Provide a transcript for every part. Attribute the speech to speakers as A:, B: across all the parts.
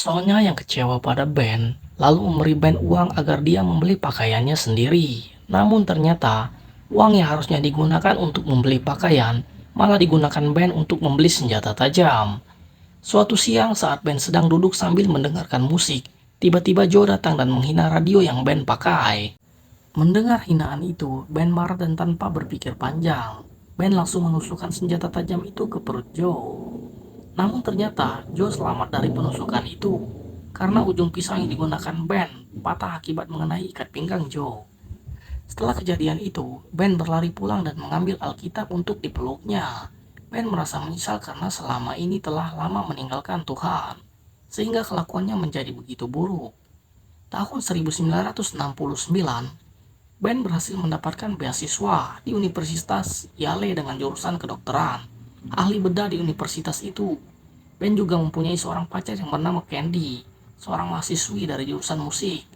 A: Sonya yang kecewa pada Ben, lalu memberi Ben uang agar dia membeli pakaiannya sendiri. Namun ternyata, uang yang harusnya digunakan untuk membeli pakaian, malah digunakan Ben untuk membeli senjata tajam. Suatu siang saat Ben sedang duduk sambil mendengarkan musik, tiba-tiba Joe datang dan menghina radio yang Ben pakai. Mendengar hinaan itu, Ben marah dan tanpa berpikir panjang, Ben langsung menusukkan senjata tajam itu ke perut Joe. Namun ternyata Joe selamat dari penusukan itu karena ujung pisau yang digunakan Ben patah akibat mengenai ikat pinggang Joe. Setelah kejadian itu, Ben berlari pulang dan mengambil Alkitab untuk dipeluknya. Ben merasa menyesal karena selama ini telah lama meninggalkan Tuhan, sehingga kelakuannya menjadi begitu buruk. Tahun 1969, Ben berhasil mendapatkan beasiswa di Universitas Yale dengan jurusan kedokteran, ahli bedah di universitas itu. Ben juga mempunyai seorang pacar yang bernama Candy, seorang mahasiswi dari jurusan musik.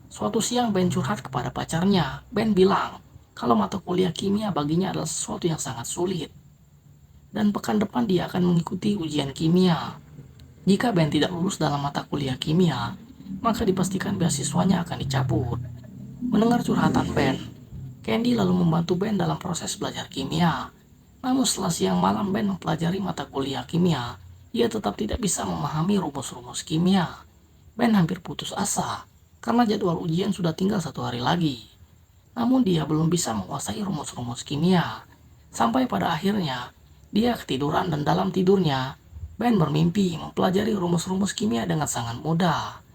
A: Suatu siang Ben curhat kepada pacarnya. Ben bilang kalau mata kuliah kimia baginya adalah sesuatu yang sangat sulit. Dan pekan depan dia akan mengikuti ujian kimia. Jika Ben tidak lulus dalam mata kuliah kimia, maka dipastikan beasiswanya akan dicabut. Mendengar curhatan Ben, Candy lalu membantu Ben dalam proses belajar kimia. Namun setelah siang malam Ben mempelajari mata kuliah kimia, ia tetap tidak bisa memahami rumus-rumus kimia. Ben hampir putus asa, karena jadwal ujian sudah tinggal 1 hari lagi. Namun dia belum bisa menguasai rumus-rumus kimia. Sampai pada akhirnya, dia ketiduran dan dalam tidurnya, Ben bermimpi mempelajari rumus-rumus kimia dengan sangat mudah.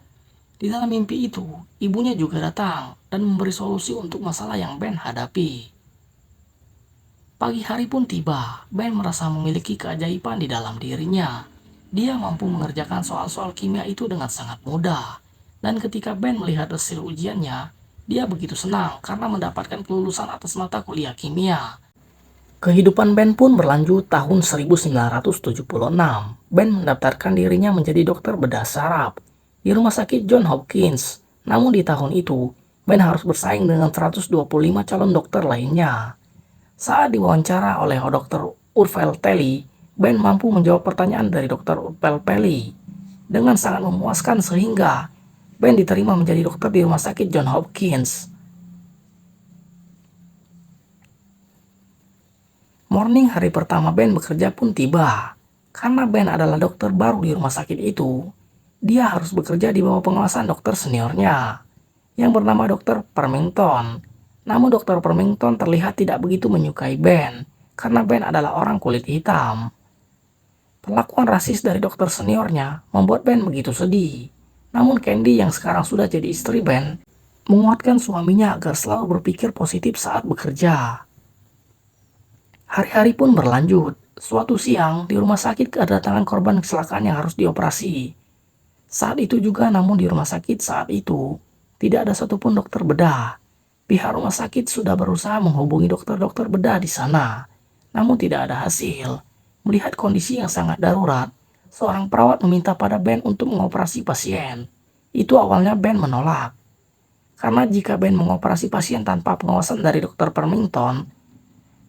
A: Di dalam mimpi itu, ibunya juga datang dan memberi solusi untuk masalah yang Ben hadapi. Pagi hari pun tiba, Ben merasa memiliki keajaiban di dalam dirinya. Dia mampu mengerjakan soal-soal kimia itu dengan sangat mudah. Dan ketika Ben melihat hasil ujiannya, dia begitu senang karena mendapatkan kelulusan atas mata kuliah kimia. Kehidupan Ben pun berlanjut tahun 1976. Ben mendaftarkan dirinya menjadi dokter bedah saraf di Rumah Sakit Johns Hopkins. Namun di tahun itu, Ben harus bersaing dengan 125 calon dokter lainnya. Saat diwawancara oleh Dr. Urvel Telly, Ben mampu menjawab pertanyaan dari Dr. Urvel Telly dengan sangat memuaskan sehingga Ben diterima menjadi dokter di Rumah Sakit Johns Hopkins. Morning hari pertama Ben bekerja pun tiba. Karena Ben adalah dokter baru di rumah sakit itu, dia harus bekerja di bawah pengawasan dokter seniornya, yang bernama Dr. Permington. Namun Dr. Permington terlihat tidak begitu menyukai Ben, karena Ben adalah orang kulit hitam. Perlakuan rasis dari dokter seniornya membuat Ben begitu sedih. Namun Candy yang sekarang sudah jadi istri Ben, menguatkan suaminya agar selalu berpikir positif saat bekerja. Hari-hari pun berlanjut. Suatu siang, di rumah sakit kedatangan korban kecelakaan yang harus dioperasi. Saat itu juga, namun di rumah sakit saat itu, tidak ada satupun dokter bedah. Pihak rumah sakit sudah berusaha menghubungi dokter-dokter bedah di sana, namun tidak ada hasil. Melihat kondisi yang sangat darurat, seorang perawat meminta pada Ben untuk mengoperasi pasien. Itu awalnya Ben menolak. Karena jika Ben mengoperasi pasien tanpa pengawasan dari dokter Permington,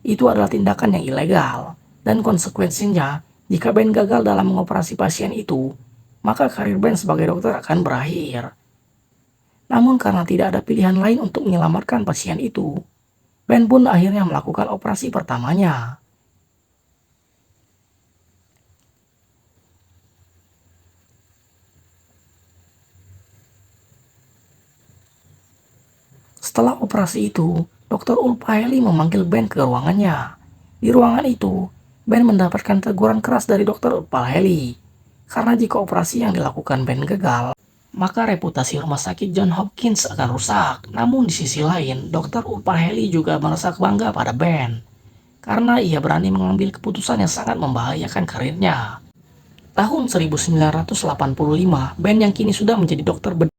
A: itu adalah tindakan yang ilegal. Dan konsekuensinya, jika Ben gagal dalam mengoperasi pasien itu, maka karir Ben sebagai dokter akan berakhir. Namun karena tidak ada pilihan lain untuk menyelamatkan pasien itu, Ben pun akhirnya melakukan operasi pertamanya. Setelah operasi itu, Dr. Ulpaeli memanggil Ben ke ruangannya. Di ruangan itu, Ben mendapatkan teguran keras dari Dr. Ulpaeli. Karena jika operasi yang dilakukan Ben gagal, maka reputasi rumah sakit Johns Hopkins akan rusak. Namun di sisi lain, Dr. Ulpaeli juga merasa bangga pada Ben, karena ia berani mengambil keputusan yang sangat membahayakan karirnya. Tahun 1985, Ben yang kini sudah menjadi dokter bedah